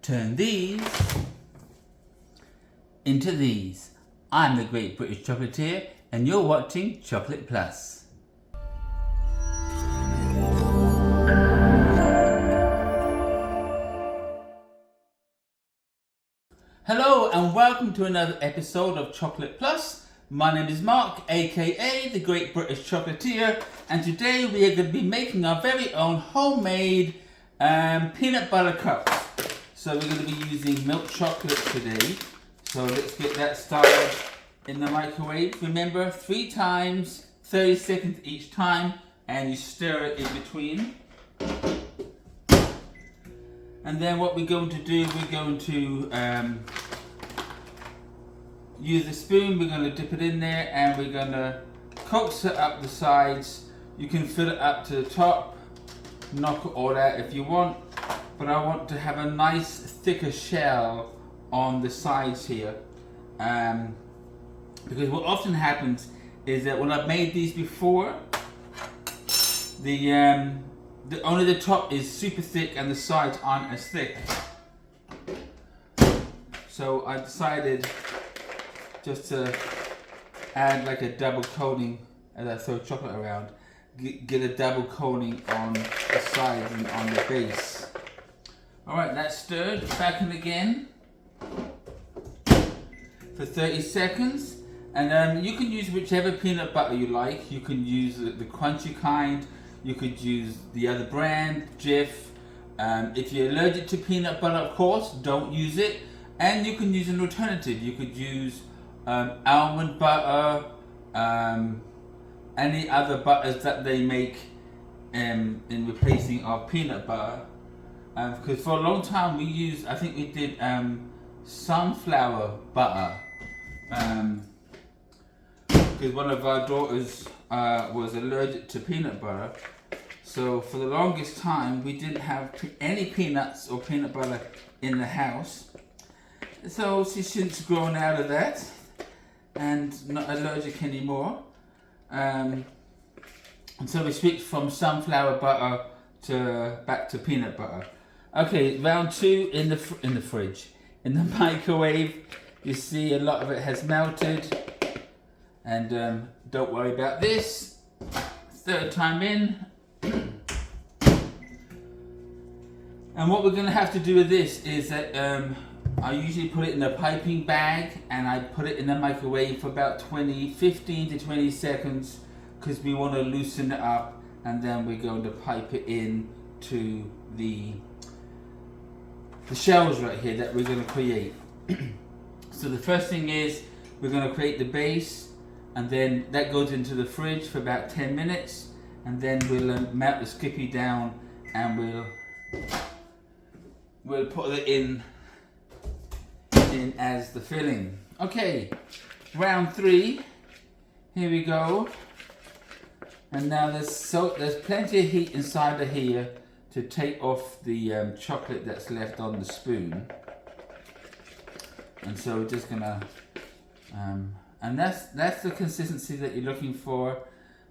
Turn these into these. I'm the Great British Chocolatier and you're watching Chocolate Plus. Hello and welcome to another episode of Chocolate Plus. My name is Mark, aka the Great British Chocolatier, and today we are going to be making our very own homemade peanut butter cups. So we're going to be using milk chocolate today. So let's get that started in the microwave. Remember, 3 times, 30 seconds each time, and you stir it in between. And then what we're going to do, we're going to use a spoon, we're going to dip it in there and we're going to coax it up the sides. You can fill it up to the top, knock it all out if you want, but I want to have a nice thicker shell on the sides here. Because what often happens is that when I've made these before, only the top is super thick and the sides aren't as thick. So I decided just to add like a double coating as I throw chocolate around. Get a double coating on the sides and on the base. Alright, that's stirred. Back in again for 30 seconds. And you can use whichever peanut butter you like. You can use the crunchy kind. You could use the other brand, Jif. If you're allergic to peanut butter, of course, don't use it. And you can use an alternative. You could use almond butter, any other butters that they make in replacing our peanut butter. Because for a long time we used, I think we did sunflower butter. Because one of our daughters was allergic to peanut butter. So for the longest time we didn't have any peanuts or peanut butter in the house. So she's since grown out of that and not allergic anymore. And so we switched from sunflower butter back to peanut butter. Okay, round 2 in the fridge. In the microwave, you see a lot of it has melted. And don't worry about this. 3rd time in. And what we're going to have to do with this is that I usually put it in a piping bag and I put it in the microwave for about 15 to 20 seconds because we want to loosen it up, and then we're going to pipe it in to the shells right here that we're going to create. So the first thing is we're going to create the base, and then that goes into the fridge for about 10 minutes, and then we'll melt the skippy down and we'll put it in as the filling. Okay, round 3, here we go. And now there's plenty of heat inside of here to take off the chocolate that's left on the spoon. And so we're just gonna and that's the consistency that you're looking for,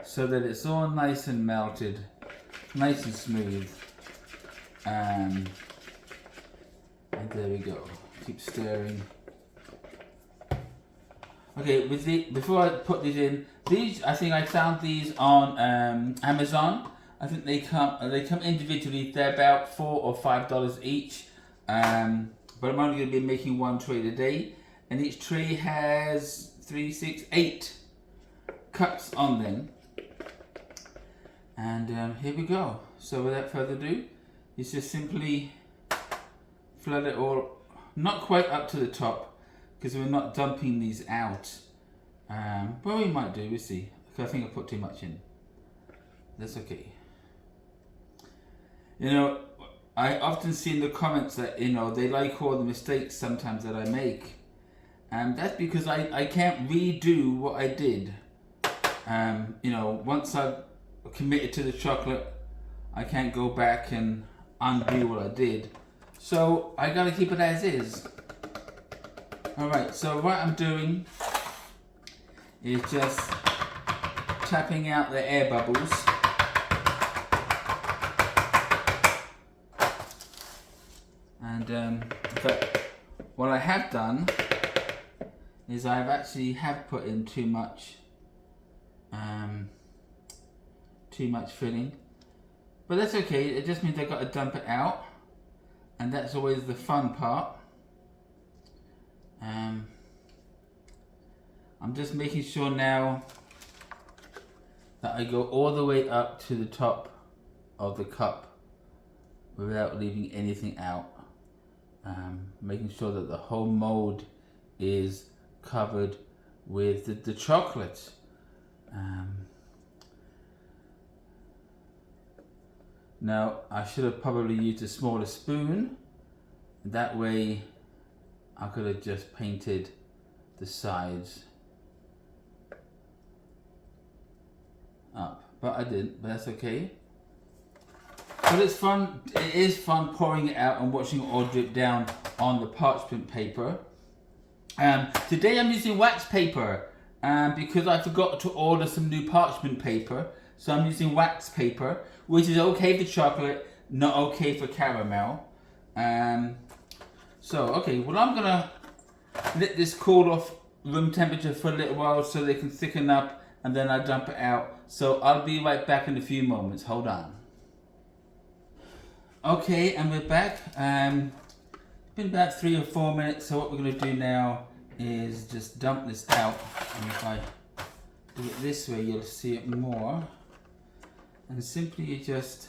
so that it's all nice and melted, nice and smooth. And there we go. Keep stirring. Okay, before I put these in, I think I found these on Amazon. I think they come individually. They're about $4 or $5 each. But I'm only going to be making 1 tray today, and each tray has 3, 6, 8 cups on them. And here we go. So without further ado, it's just simply flood it all, not quite up to the top, because we're not dumping these out. But we might do, we'll see. I think I put too much in. That's okay. You know, I often see in the comments that, you know, they like all the mistakes sometimes that I make. And that's because I can't redo what I did. You know, once I've committed to the chocolate, I can't go back and undo what I did. So I gotta keep it as is. Alright, so what I'm doing is just tapping out the air bubbles. And but what I have done is I've actually put in too much filling, but that's okay. It just means I've got to dump it out, and that's always the fun part. I'm just making sure now that I go all the way up to the top of the cup without leaving anything out. Making sure that the whole mold is covered with the chocolate. Now I should have probably used a smaller spoon. That way I could have just painted the sides up, but I didn't, but that's okay. But it's fun, it is fun pouring it out and watching it all drip down on the parchment paper. Today I'm using wax paper because I forgot to order some new parchment paper. So I'm using wax paper, which is okay for chocolate, not okay for caramel. Okay, well I'm gonna let this cool off room temperature for a little while so they can thicken up, and then I dump it out. So I'll be right back in a few moments, hold on. Okay, and we're back. It's been about 3 or 4 minutes, so what we're gonna do now is just dump this out. And if I do it this way, you'll see it more. And simply you just,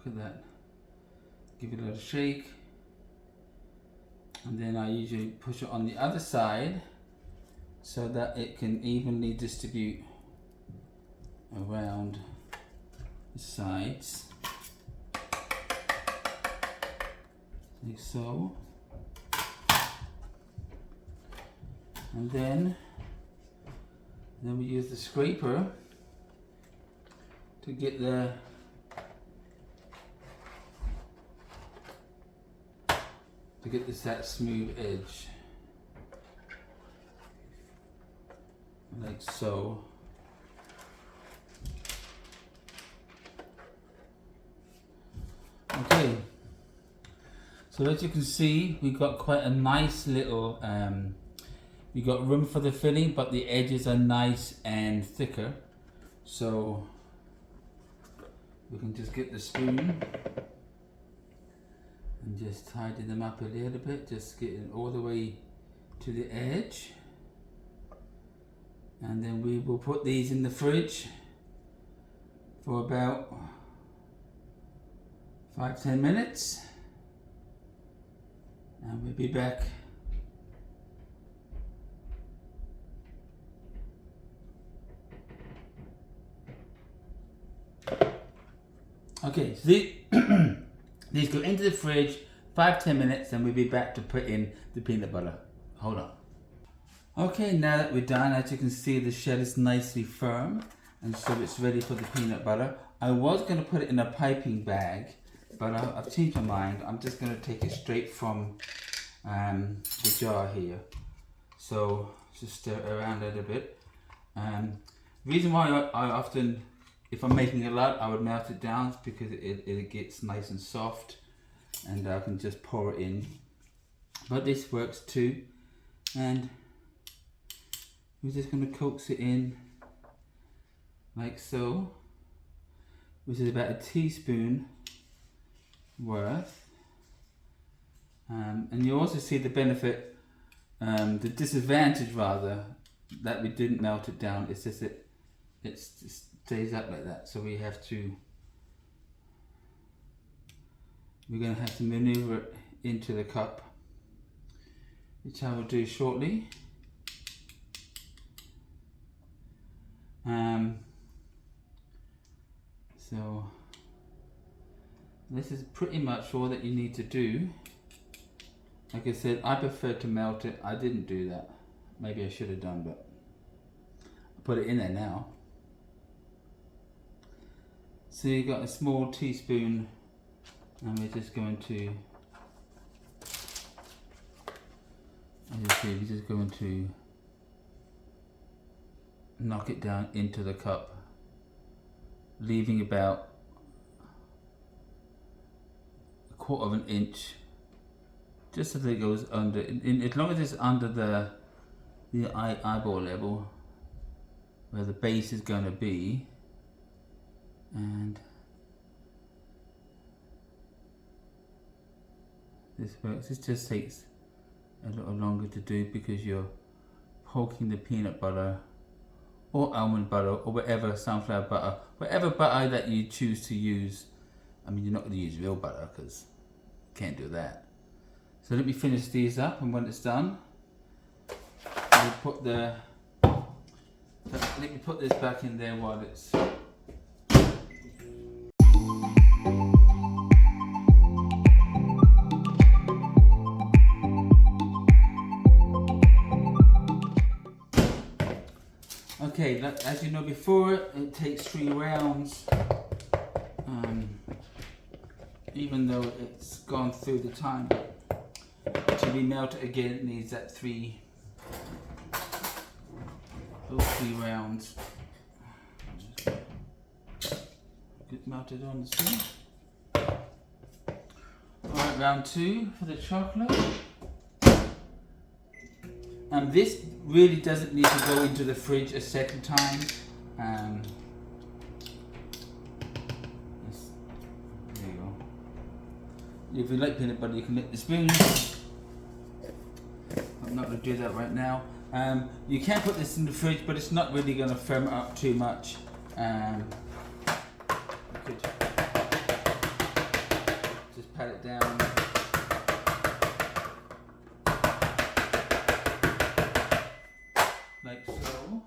look at that, give it a little shake. And then I usually push it on the other side so that it can evenly distribute around the sides, like so. And then we use the scraper to get the that smooth edge, like so. Okay, so as you can see, we got quite a nice little we got room for the filling, but the edges are nice and thicker, so we can just get the spoon and just tidy them up a little bit, just getting all the way to the edge. And then we will put these in the fridge for about 5-10 minutes, and we'll be back. Okay, so these go into the fridge 5-10 minutes, and we'll be back to put in the peanut butter. Hold on. Okay, now that we're done, as you can see, the shell is nicely firm, and so it's ready for the peanut butter. I was going to put it in a piping bag, but I've changed my mind. I'm just going to take it straight from the jar here. So just stir it around a little bit. Reason why I often, if I'm making a lot, I would melt it down because it gets nice and soft, and I can just pour it in. But this works too, and we're just going to coax it in like so, which is about a teaspoon worth. And you also see the benefit, the disadvantage rather, that we didn't melt it down. It's just it stays up like that, so we're going to have to maneuver it into the cup, which I will do shortly. So this is pretty much all that you need to do. Like I said, I prefer to melt it. I didn't do that. Maybe I should have done, but I put it in there now. So you got a small teaspoon, and we're just going to, as you see, we're just going to knock it down into the cup, leaving about 1/4 inch, just so that it goes under. As long as it's under the eyeball level where the base is going to be, and this works. This just takes a little longer to do because you're poking the peanut butter or almond butter or whatever, sunflower butter, whatever butter that you choose to use. I mean, you're not going to use real butter because you can't do that. So let me finish these up, and when it's done, let me put this back in there while it's. Okay, as you know before, it takes 3 rounds, even though it's gone through the time, but to be melted again it needs that 3 rounds. Get melted on the screen. Alright, round 2 for the chocolate. And this really doesn't need to go into the fridge a second time. There you go. If you like peanut butter, you can lick the spoon. I'm not going to do that right now. You can put this in the fridge, but it's not really going to firm it up too much. You could just pat it down. Like so.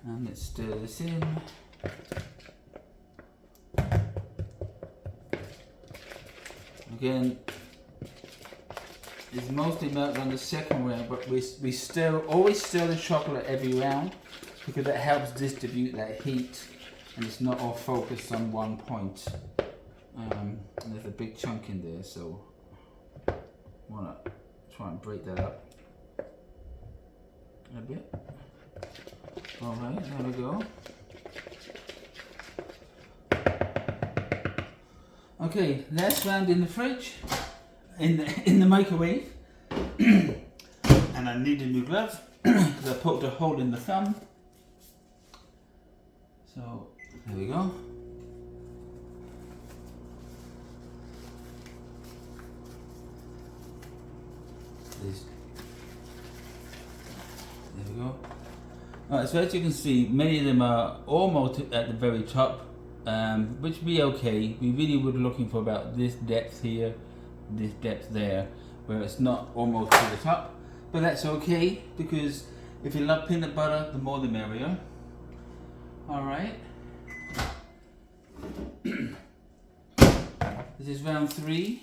And let's stir this in. Again, it's mostly melted on the second round, but we always stir the chocolate every round because that helps distribute that heat and it's not all focused on one point. And there's a big chunk in there, so I want to try and break that up a bit. Alright, there we go. Okay, last round in the fridge, in the microwave. And I need a new glove because I poked a hole in the thumb. So there we go. There we go. Alright, so as you can see, many of them are almost at the very top, which would be okay. We really were looking for about this depth here, this depth there, where it's not almost to the top. But that's okay, because if you love peanut butter, the more the merrier. Alright. This is round 3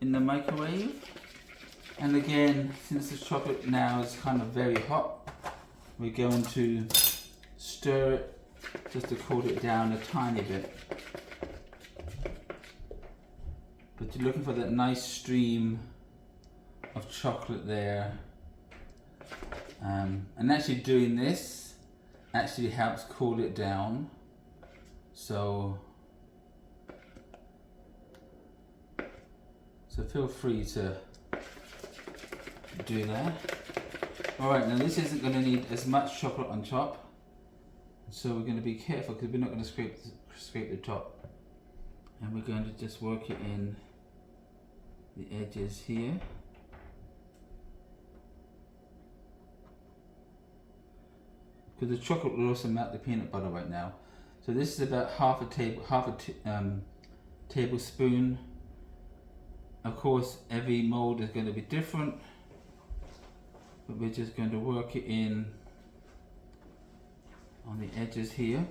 in the microwave. And again, since the chocolate now is kind of very hot, we're going to stir it just to cool it down a tiny bit. But you're looking for that nice stream of chocolate there. And actually doing this actually helps cool it down. So feel free to do that. Alright, now this isn't going to need as much chocolate on top, so we're going to be careful because we're not going to scrape the top, and we're going to just work it in the edges here. Because the chocolate will also melt the peanut butter right now. So this is about half a tablespoon. Of course, every mold is going to be different, but we're just going to work it in on the edges here.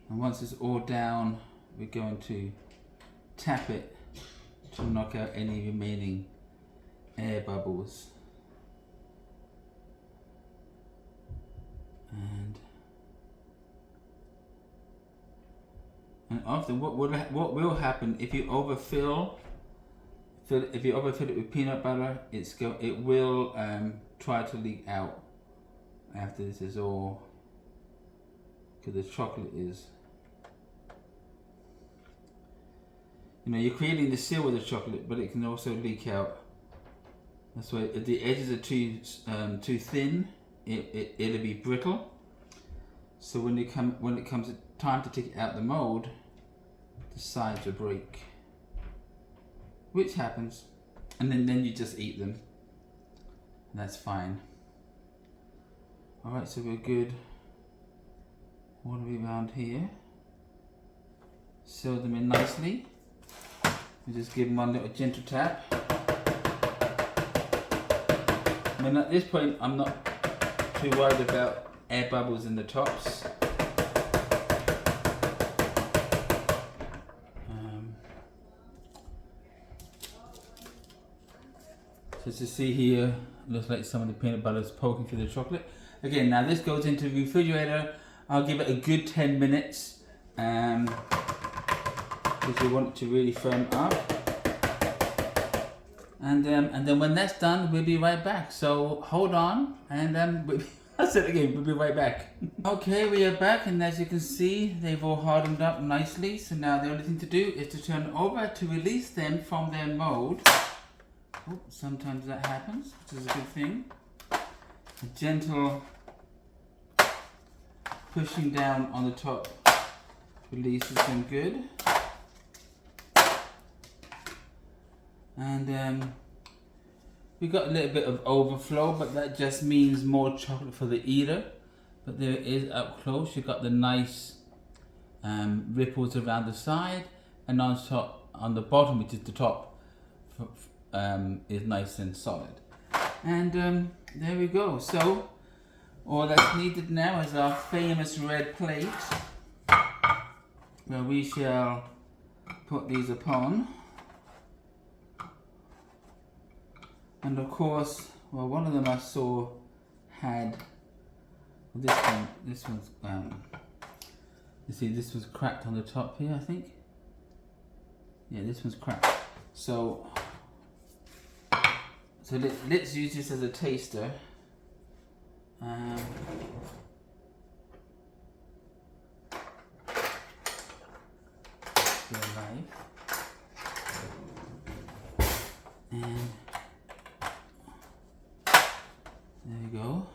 And once it's all down, we're going to tap it to knock out any remaining air bubbles. And often what will happen if you overfill it with peanut butter, it will try to leak out after this is all, because the chocolate is You know, you're creating the seal with the chocolate, but it can also leak out. That's why if the edges are too thin, it'll be brittle. So when it comes time to take it out the mold, the sides will break, which happens, and then you just eat them, and that's fine. All right, so we're good. All the way around here. Seal them in nicely. We just give them one little gentle tap. I mean, at this point, I'm not too worried about air bubbles in the tops. So as you see here, looks like some of the peanut butter is poking through the chocolate. Again, now this goes into the refrigerator. I'll give it a good 10 minutes because you want it to really firm up. And then when that's done, we'll be right back. So hold on, and I said it again, we'll be right back. Okay, we are back, and as you can see, they've all hardened up nicely. So now the only thing to do is to turn over to release them from their mold. Oh, sometimes that happens, which is a good thing. A gentle pushing down on the top releases them good. And we got a little bit of overflow, but that just means more chocolate for the eater. But there it is up close. You got the nice ripples around the side, and on top, on the bottom, which is the top, is nice and solid. And there we go. So all that's needed now is our famous red plate, where we shall put these upon. And of course, well, one of them I saw had this one. This one's you see, this was cracked on the top here, I think. Yeah, this one's cracked. So let's use this as a taster. And there you go.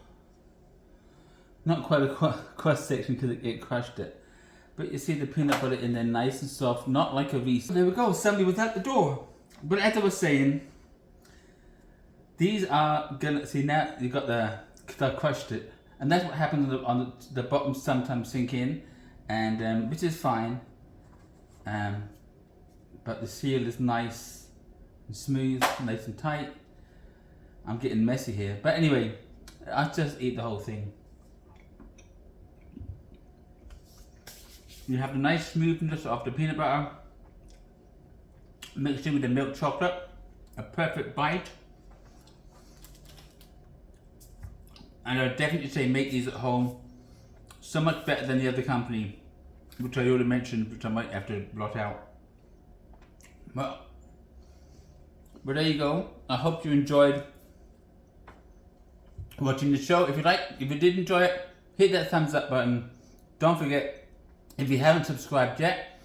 Not quite a cross section because it crushed it. But you see the peanut butter in there nice and soft, not like a Reese. There we go, somebody was at the door. But as I was saying, these are gonna, see now you got I crushed it. And that's what happens on the bottom, sometimes sink in, and which is fine. But the seal is nice and smooth, nice and tight. I'm getting messy here. But anyway, I'll just eat the whole thing. You have the nice smoothness of the peanut butter mixed in with the milk chocolate. A perfect bite. And I would definitely say make these at home. So much better than the other company, which I already mentioned, which I might have to blot out. But there you go. I hope you enjoyed watching the show. If you did enjoy it, hit that thumbs up button. Don't forget, if you haven't subscribed yet,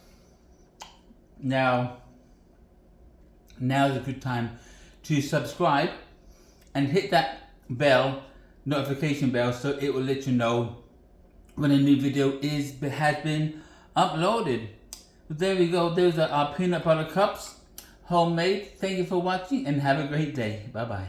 now is a good time to subscribe and hit that notification bell, so it will let you know when a new video has been uploaded. But there we go. Those are our peanut butter cups, homemade. Thank you for watching and have a great day. Bye bye.